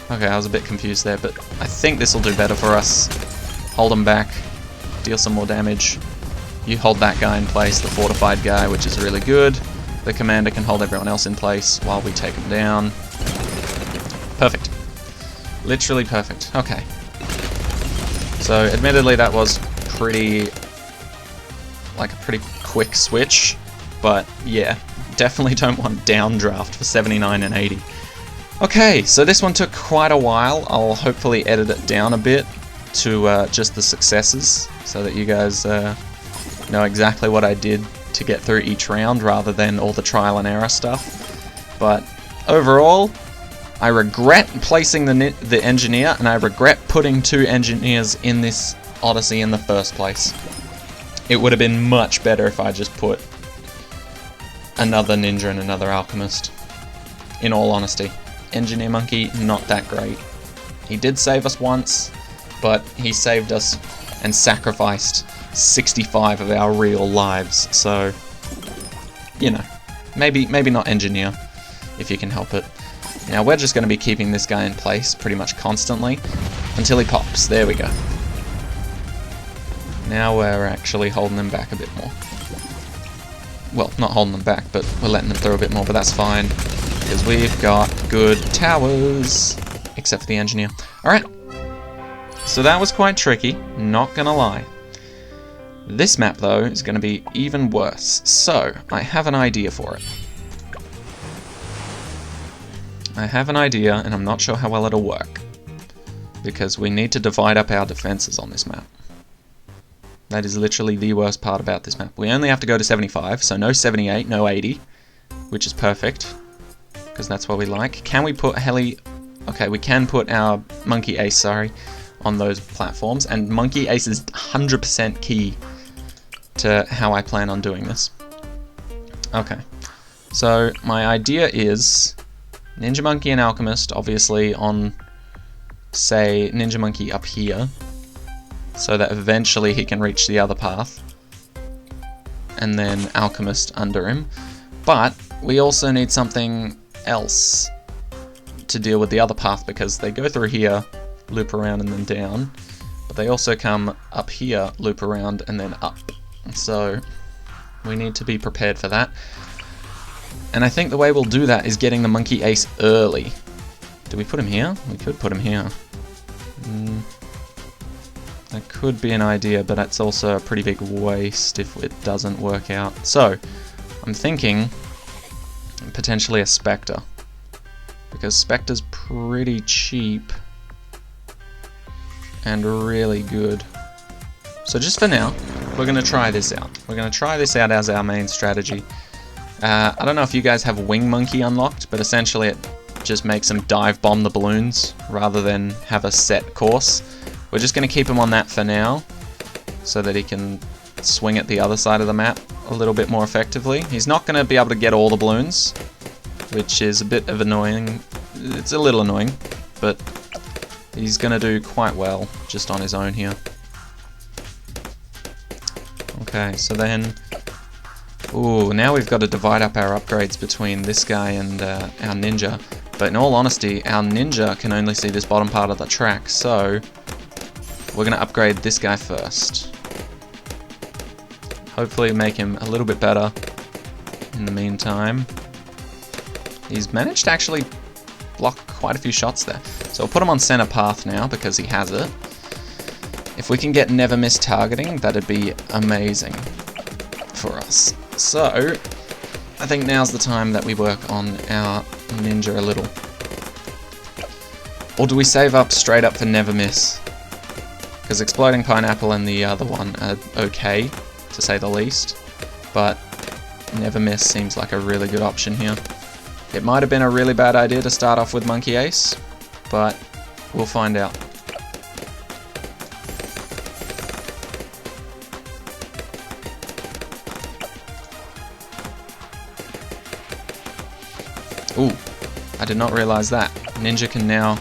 Okay, I was a bit confused there, but I think this will do better for us. Hold him back, deal some more damage. You hold that guy in place, the fortified guy, which is really good. The commander can hold everyone else in place while we take him down. Perfect. Literally perfect. Okay. So, admittedly, that was a pretty quick switch, but yeah, definitely don't want downdraft for 79 and 80. Okay, so this one took quite a while. I'll hopefully edit it down a bit to just the successes, so that you guys know exactly what I did to get through each round, rather than all the trial and error stuff. But overall, I regret placing the engineer, and I regret putting 2 engineers in this Odyssey in the first place. It would have been much better if I just put another ninja and another alchemist. In all honesty. Engineer Monkey, not that great. He did save us once, but he saved us and sacrificed 65 of our real lives, so, you know, maybe not engineer, if you can help it. Now we're just going to be keeping this guy in place pretty much constantly, until he pops. There we go. Now we're actually holding him back a bit more. Well, not holding them back, but we're letting them through a bit more, but that's fine, because we've got good towers, except for the engineer. Alright, so that was quite tricky, not gonna lie. This map, though, is going to be even worse, so I have an idea for it. I have an idea, and I'm not sure how well it'll work, because we need to divide up our defenses on this map. That is literally the worst part about this map. We only have to go to 75, so no 78, no 80, which is perfect, because that's what we like. Can we put heli... Okay, we can put our Monkey Ace, sorry, on those platforms, and Monkey Ace is 100% key to how I plan on doing this. Okay, so my idea is Ninja Monkey and Alchemist, obviously on, say, Ninja Monkey up here, so that eventually he can reach the other path, and then Alchemist under him. But we also need something else to deal with the other path, because they go through here, loop around and then down, but they also come up here, loop around and then up. So we need to be prepared for that. And I think the way we'll do that is getting the Monkey Ace early. Do we put him here? We could put him here. That could be an idea, but that's also a pretty big waste if it doesn't work out. So, I'm thinking potentially a Spectre, because Spectre's pretty cheap and really good. So just for now, we're going to try this out. We're going to try this out as our main strategy. I don't know if you guys have Wing Monkey unlocked, but essentially it just makes him dive bomb the balloons rather than have a set course. We're just going to keep him on that for now, so that he can swing at the other side of the map a little bit more effectively. He's not going to be able to get all the balloons, which is a bit of annoying. It's a little annoying, but he's going to do quite well just on his own here. Okay, so then... Ooh, now we've got to divide up our upgrades between this guy and our ninja. But in all honesty, our ninja can only see this bottom part of the track, so we're going to upgrade this guy first. Hopefully make him a little bit better in the meantime. He's managed to actually block quite a few shots there. So we'll put him on center path now because he has it. If we can get never miss targeting, that'd be amazing for us. So I think now's the time that we work on our ninja a little. Or do we save up straight up for never miss? Because exploding pineapple and the other one are okay, to say the least. But never miss seems like a really good option here. It might have been a really bad idea to start off with Monkey Ace, but we'll find out. Ooh, I did not realize that. Ninja can now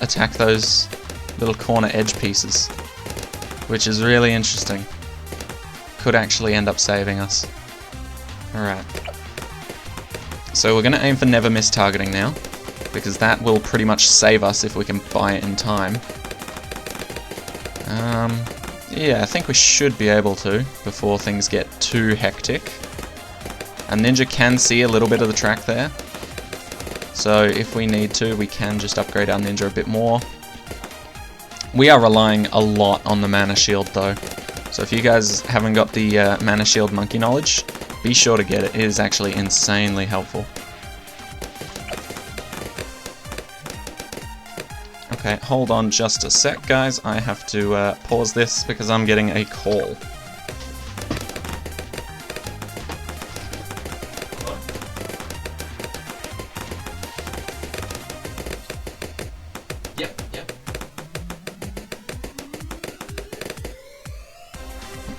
attack those little corner edge pieces, which is really interesting. Could actually end up saving us. Alright. So we're going to aim for never miss targeting now, because that will pretty much save us if we can buy it in time. Yeah, I think we should be able to before things get too hectic. And Ninja can see a little bit of the track there, so if we need to, we can just upgrade our Ninja a bit more. We are relying a lot on the mana shield though, so if you guys haven't got the mana shield monkey knowledge, be sure to get it. It is actually insanely helpful. Okay, hold on just a sec, guys. I have to pause this because I'm getting a call.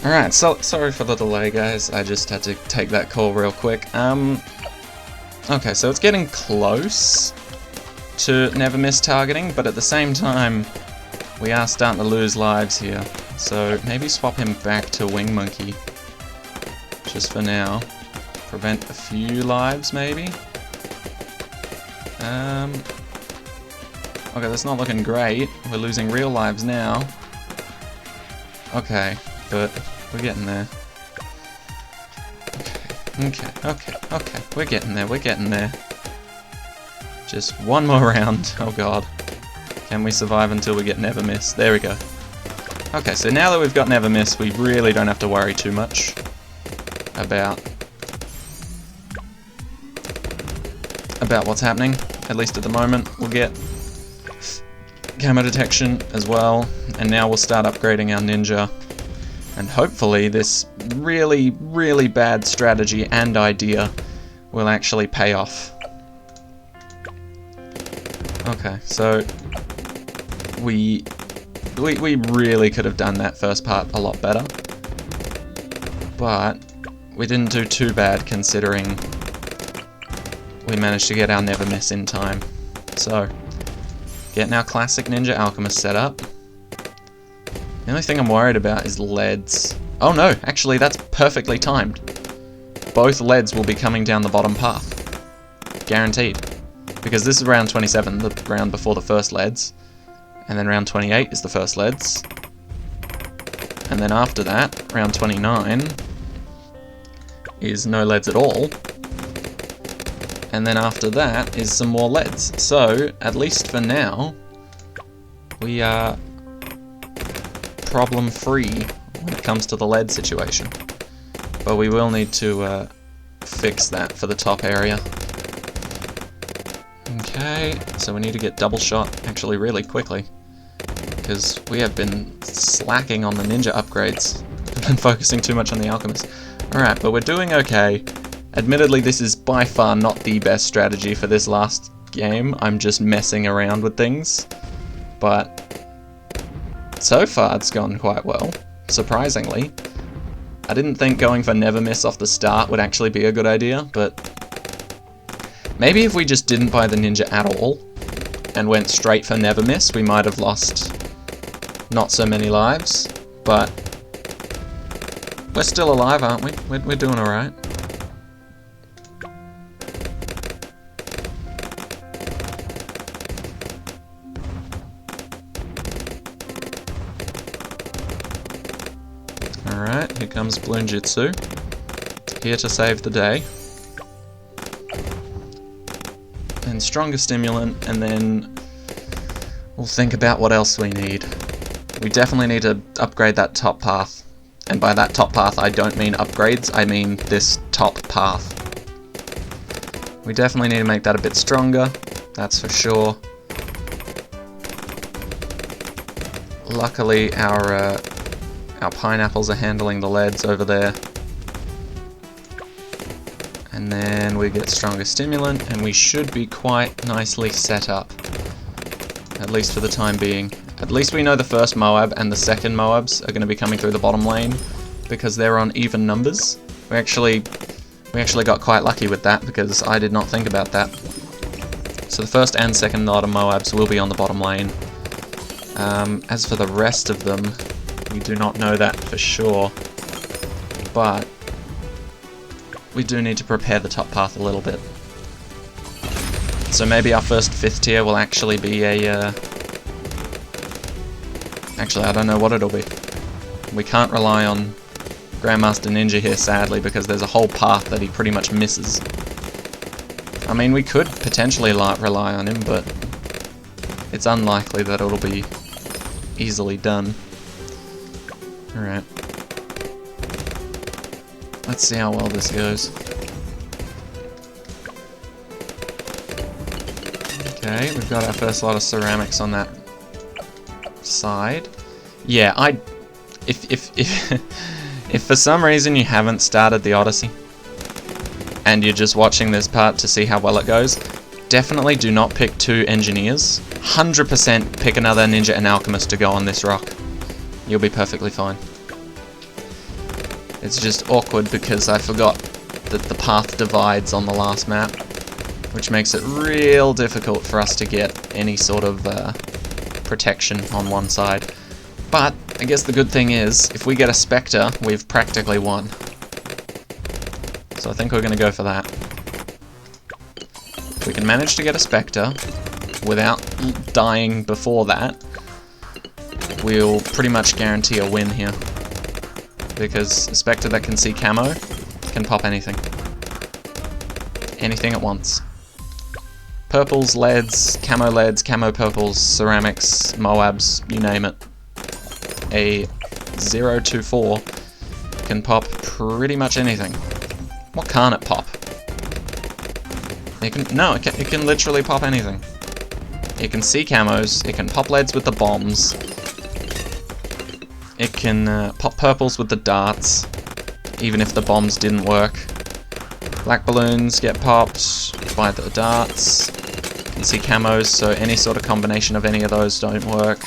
Alright, so sorry for the delay, guys. I just had to take that call real quick. Okay, so it's getting close to never miss targeting, but at the same time, we are starting to lose lives here. So maybe swap him back to Wing Monkey, just for now. Prevent a few lives, maybe? Okay, that's not looking great. We're losing real lives now. Okay, but we're getting there. Okay. We're getting there. Just one more round. Oh god. Can we survive until we get never miss? There we go. Okay, so now that we've got never miss, we really don't have to worry too much about what's happening. At least at the moment. We'll get camera detection as well, and now we'll start upgrading our ninja. And hopefully this really, really bad strategy and idea will actually pay off. Okay, so we really could have done that first part a lot better, but we didn't do too bad considering we managed to get our never miss in time. So, getting our classic Ninja Alchemist set up. The only thing I'm worried about is leads. Oh no, actually that's perfectly timed. Both leads will be coming down the bottom path. Guaranteed. Because this is round 27, the round before the first leads. And then round 28 is the first leads. And then after that, round 29 is no leads at all. And then after that is some more leads. So, at least for now, we are problem-free when it comes to the lead situation. But we will need to fix that for the top area. Okay, so we need to get double shot actually really quickly, because we have been slacking on the ninja upgrades. We've been focusing too much on the alchemist. Alright, but we're doing okay. Admittedly, this is by far not the best strategy for this last game. I'm just messing around with things. But so far it's gone quite well, surprisingly. I didn't think going for never miss off the start would actually be a good idea, but maybe if we just didn't buy the ninja at all and went straight for never miss, we might have lost not so many lives, but we're still alive, aren't we? We're doing alright. Alright, here comes Bloonjitsu. Here to save the day. And stronger stimulant, and then we'll think about what else we need. We definitely need to upgrade that top path. And by that top path, I don't mean upgrades, I mean this top path. We definitely need to make that a bit stronger, that's for sure. Luckily, our pineapples are handling the leads over there. And then we get stronger stimulant, and we should be quite nicely set up. At least for the time being. At least we know the first Moab and the second Moabs are going to be coming through the bottom lane, because they're on even numbers. We actually got quite lucky with that, because I did not think about that. So the first and second lot of Moabs will be on the bottom lane. As for the rest of them, we do not know that for sure, but we do need to prepare the top path a little bit. So maybe our first 5th tier will actually be a... Actually, I don't know what it'll be. We can't rely on Grandmaster Ninja here, sadly, because there's a whole path that he pretty much misses. I mean, we could potentially rely on him, but it's unlikely that it'll be easily done. Alright. Let's see how well this goes. Okay, we've got our first lot of ceramics on that side. Yeah, if for some reason you haven't started the Odyssey and you're just watching this part to see how well it goes, definitely do not pick 2 engineers. 100% pick another ninja and alchemist to go on this rock. You'll be perfectly fine. It's just awkward because I forgot that the path divides on the last map, which makes it real difficult for us to get any sort of protection on one side. But I guess the good thing is, if we get a Spectre, we've practically won. So I think we're going to go for that. If we can manage to get a Spectre without dying before that, we'll pretty much guarantee a win here. Because a Spectre that can see camo can pop anything. Anything at once. Purples, leads, camo purples, ceramics, Moabs, you name it. A 024 can pop pretty much anything. What can't it pop? It can literally pop anything. It can see camos, it can pop leads with the bombs, it can pop purples with the darts, even if the bombs didn't work. Black balloons get popped by the darts. You can see camos, so any sort of combination of any of those don't work.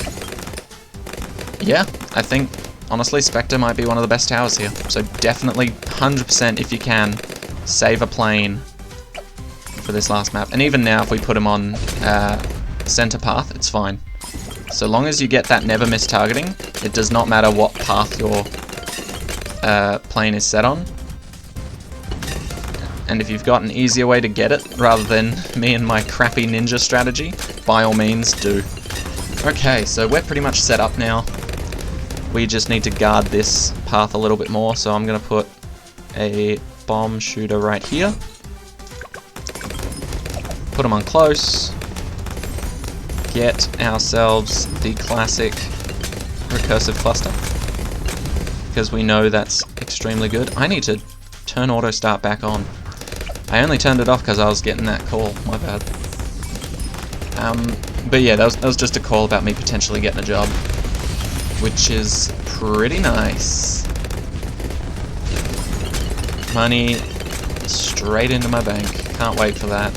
Yeah, I think, honestly, Spectre might be one of the best towers here. So definitely, 100% if you can, save a plane for this last map. And even now, if we put him on center path, it's fine. So long as you get that never miss targeting, it does not matter what path your plane is set on. And if you've got an easier way to get it, rather than me and my crappy ninja strategy, by all means do. Okay, so we're pretty much set up now. We just need to guard this path a little bit more, so I'm going to put a bomb shooter right here. Put them on close. Get ourselves the classic recursive cluster, because we know that's extremely good. I need to turn auto start back on. I only turned it off because I was getting that call, my bad. But yeah, that was just a call about me potentially getting a job, which is pretty nice. Money straight into my bank. Can't wait for that.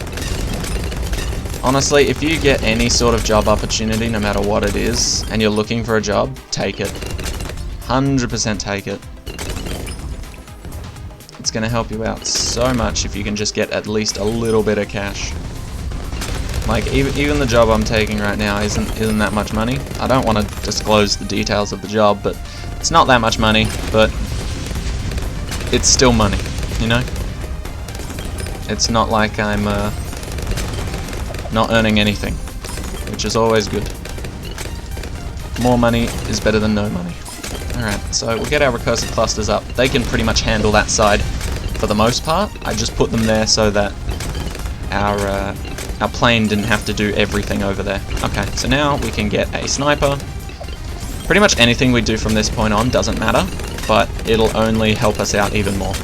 Honestly, if you get any sort of job opportunity, no matter what it is, and you're looking for a job, take it. 100% take it. It's going to help you out so much if you can just get at least a little bit of cash. Like, even the job I'm taking right now isn't that much money. I don't want to disclose the details of the job, but it's not that much money, but it's still money, you know? It's not like I'm not earning anything, which is always good. More money is better than no money. Alright, so we'll get our recursive clusters up. They can pretty much handle that side for the most part. I just put them there so that our plane didn't have to do everything over there. Okay, so now we can get a sniper. Pretty much anything we do from this point on doesn't matter, but it'll only help us out even more.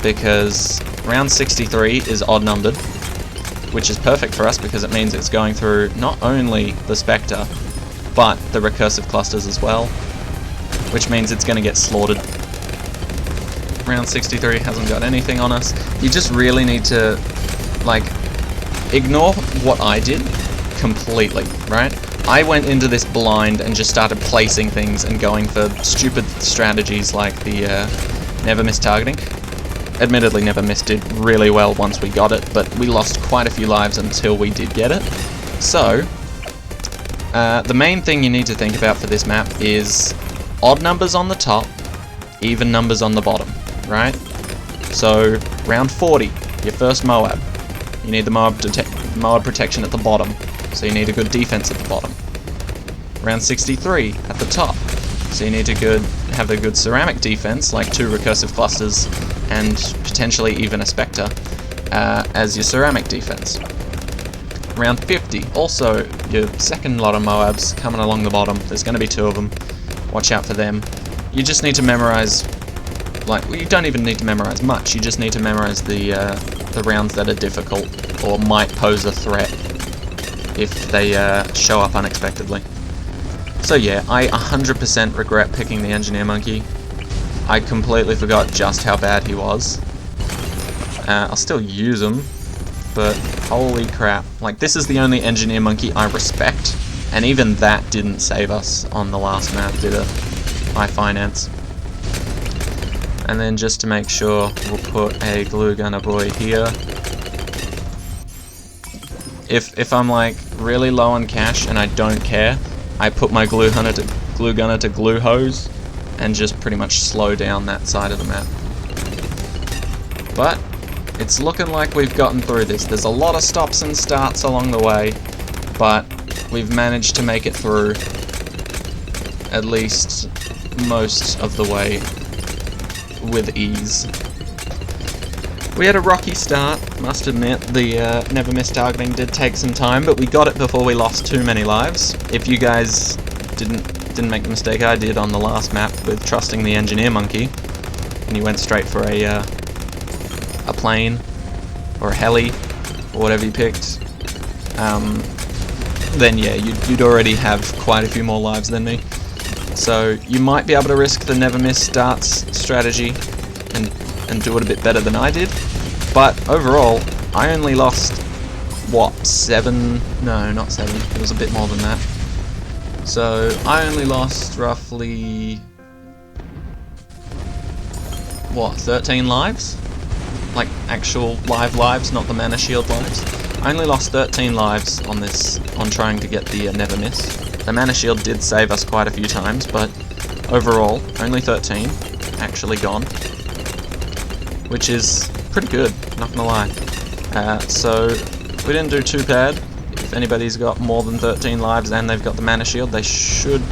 Because round 63 is odd numbered, which is perfect for us because it means it's going through not only the Spectre, but the recursive clusters as well, which means it's going to get slaughtered. Round 63 hasn't got anything on us. You just really need to, like, ignore what I did completely, right? I went into this blind and just started placing things and going for stupid strategies like the never miss targeting. Admittedly, never miss did really well once we got it, but we lost quite a few lives until we did get it. So, the main thing you need to think about for this map is odd numbers on the top, even numbers on the bottom, right? So, round 40, your first Moab. You need the Moab protection at the bottom, so you need a good defense at the bottom. Round 63, at the top, so you need to have a good ceramic defense, like 2 recursive clusters and potentially even a Spectre as your ceramic defense. Round 50, also your second lot of Moabs coming along the bottom. There's going to be 2 of them. Watch out for them. You just need to memorize, well, you don't even need to memorize much. You just need to memorize the rounds that are difficult or might pose a threat if they show up unexpectedly. So yeah, I 100% regret picking the Engineer Monkey. I completely forgot just how bad he was. I'll still use him, but holy crap. Like, this is the only Engineer Monkey I respect, and even that didn't save us on the last map, did it? By Finance. And then just to make sure, we'll put a glue gunner boy here. If I'm like really low on cash and I don't care, I put my glue gunner to glue hose and just pretty much slow down that side of the map. But it's looking like we've gotten through this. There's a lot of stops and starts along the way, but we've managed to make it through at least most of the way with ease. We had a rocky start, must admit. The never miss targeting did take some time, but we got it before we lost too many lives. If you guys didn't make the mistake I did on the last map with trusting the Engineer Monkey, and you went straight for a plane or a heli or whatever you picked, then yeah, you'd already have quite a few more lives than me. So you might be able to risk the never miss starts strategy and do it a bit better than I did, but overall I only lost, what, 7? No, not 7, it was a bit more than that. So I only lost roughly, what, 13 lives? Like actual live lives, not the mana shield lives. I only lost 13 lives on this, on trying to get the never miss. The mana shield did save us quite a few times, but overall only 13 actually gone, which is pretty good, not gonna lie. So we didn't do too bad. If anybody's got more than 13 lives and they've got the mana shield, they should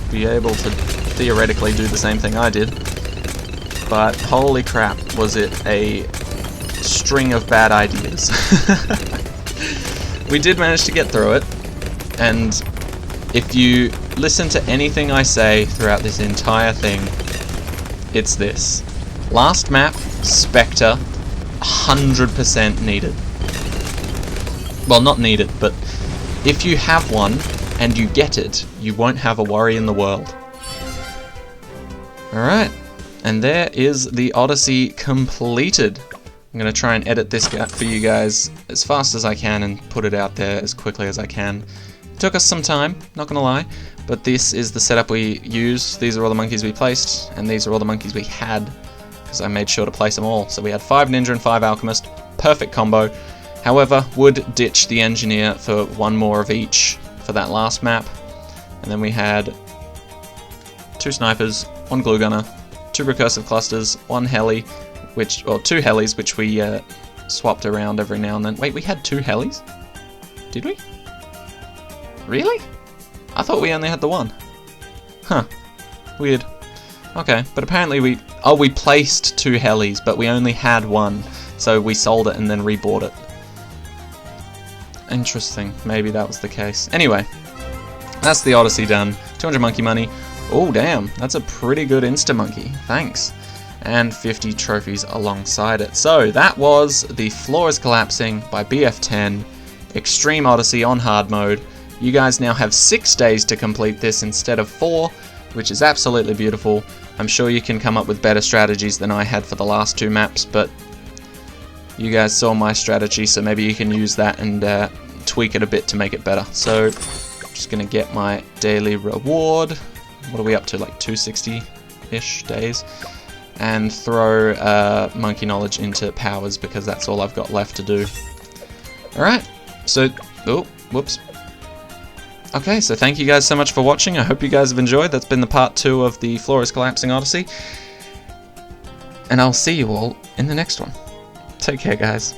be able to theoretically do the same thing I did. But holy crap, was it a string of bad ideas. We did manage to get through it, and if you listen to anything I say throughout this entire thing, it's this. Last map, Spectre, 100% needed. Well, not needed, but if you have one and you get it, you won't have a worry in the world. Alright, and there is the Odyssey completed. I'm going to try and edit this for you guys as fast as I can and put it out there as quickly as I can. It took us some time, not going to lie, but this is the setup we used. These are all the monkeys we placed, and these are all the monkeys we had, because I made sure to place them all. So we had 5 Ninja and 5 Alchemist, perfect combo. However, would ditch the Engineer for 1 more of each for that last map. And then we had 2 Snipers, 1 Glue Gunner, 2 Recursive Clusters, 1 Heli, or 2 Helis, which we swapped around every now and then. Wait, we had 2 Helis? Did we? Really? I thought we only had the 1. Huh. Weird. Okay, but apparently we placed 2 helis, but we only had 1, so we sold it and then rebought it. Interesting, maybe that was the case. Anyway, that's the Odyssey done. 200 monkey money. Oh damn, that's a pretty good insta-monkey, thanks. And 50 trophies alongside it. So that was The Floor is Collapsing by BF10, Extreme Odyssey on hard mode. You guys now have 6 days to complete this instead of 4, which is absolutely beautiful. I'm sure you can come up with better strategies than I had for the last 2 maps, but you guys saw my strategy, so maybe you can use that and tweak it a bit to make it better. So, I'm just going to get my daily reward. What are we up to, like 260-ish days? And throw Monkey Knowledge into powers, because that's all I've got left to do. Alright, so, oh, whoops. Okay, so thank you guys so much for watching. I hope you guys have enjoyed. That's been the part 2 of the Floor is Collapsing Odyssey. And I'll see you all in the next one. Take care, guys.